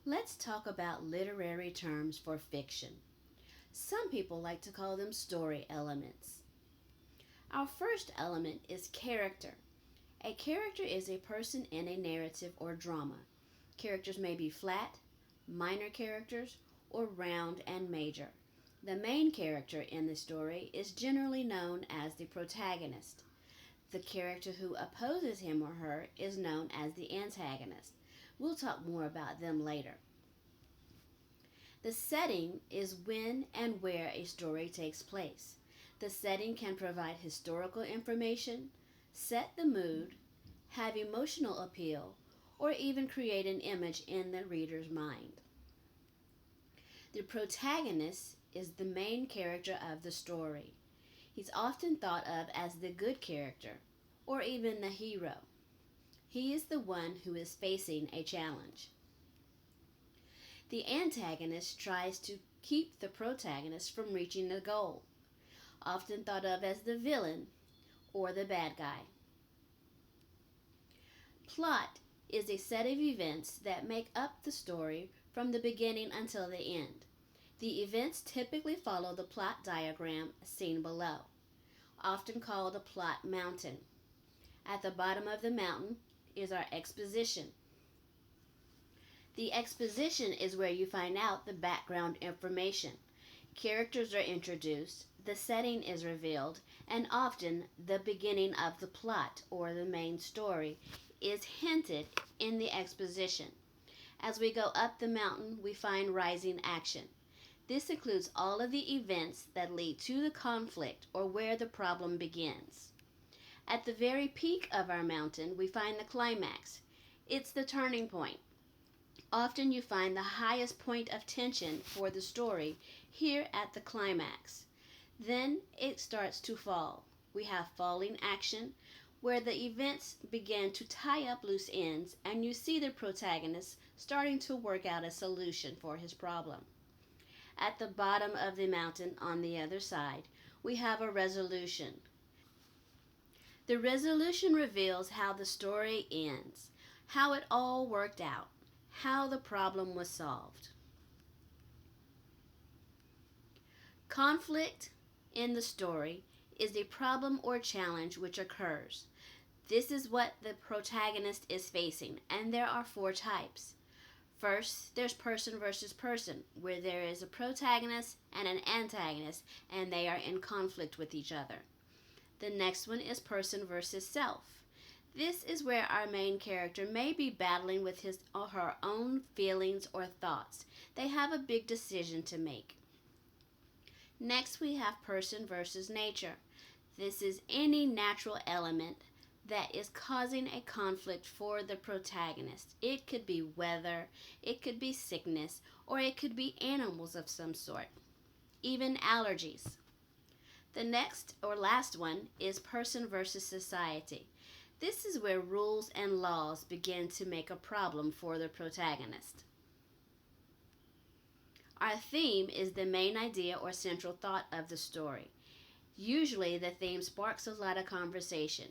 Let's talk about literary terms for fiction. Some people like to call them story elements. Our first element is character. A character is a person in a narrative or drama. Characters may be flat, minor characters, or round and major. The main character in the story is generally known as the protagonist. The character who opposes him or her is known as the antagonist. We'll talk more about them later. The setting is when and where a story takes place. The setting can provide historical information, set the mood, have emotional appeal, or even create an image in the reader's mind. The protagonist is the main character of the story. He's often thought of as the good character, or even the hero. He is the one who is facing a challenge. The antagonist tries to keep the protagonist from reaching the goal, often thought of as the villain or the bad guy. Plot is a set of events that make up the story from the beginning until the end. The events typically follow the plot diagram seen below, often called a plot mountain. At the bottom of the mountain is our exposition. The exposition is where you find out the background information. Characters are introduced, the setting is revealed, and often the beginning of the plot or the main story is hinted in the exposition. As we go up the mountain, we find rising action. This includes all of the events that lead to the conflict or where the problem begins. At the very peak of our mountain, we find the climax. It's the turning point. Often you find the highest point of tension for the story here at the climax. Then it starts to fall. We have falling action, where the events begin to tie up loose ends and you see the protagonist starting to work out a solution for his problem. At the bottom of the mountain on the other side, we have a resolution. The resolution reveals how the story ends, how it all worked out, how the problem was solved. Conflict in the story is a problem or challenge which occurs. This is what the protagonist is facing, and there are four types. First, there's person versus person, where there is a protagonist and an antagonist, and they are in conflict with each other. The next one is person versus self. This is where our main character may be battling with his or her own feelings or thoughts. They have a big decision to make. Next, we have person versus nature. This is any natural element that is causing a conflict for the protagonist. It could be weather, it could be sickness, or it could be animals of some sort, even allergies. The next or last one is person versus society. This is where rules and laws begin to make a problem for the protagonist. Our theme is the main idea or central thought of the story. Usually the theme sparks a lot of conversation.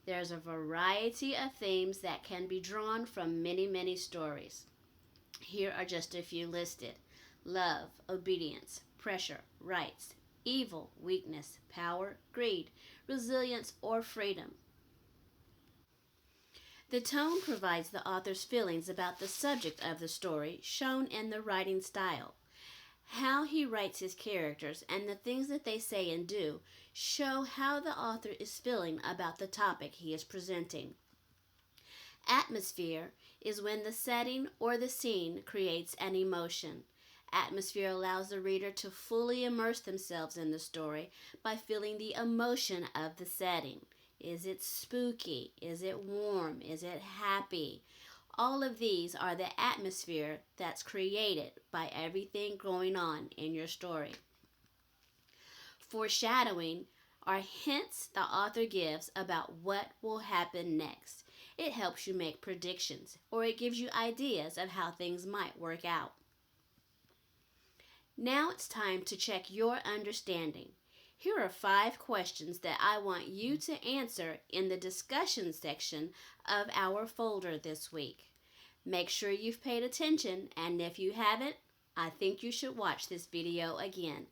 There's a variety of themes that can be drawn from many stories. Here are just a few listed: love, obedience, pressure, rights, evil, weakness, power, greed, resilience, or freedom. The tone provides the author's feelings about the subject of the story, shown in the writing style. How he writes his characters and the things that they say and do show how the author is feeling about the topic he is presenting. Atmosphere is when the setting or the scene creates an emotion. Atmosphere allows the reader to fully immerse themselves in the story by feeling the emotion of the setting. Is it spooky? Is it warm? Is it happy? All of these are the atmosphere that's created by everything going on in your story. Foreshadowing are hints the author gives about what will happen next. It helps you make predictions, or it gives you ideas of how things might work out. Now it's time to check your understanding. Here are 5 questions that I want you to answer in the discussion section of our folder this week. Make sure you've paid attention, and if you haven't, I think you should watch this video again.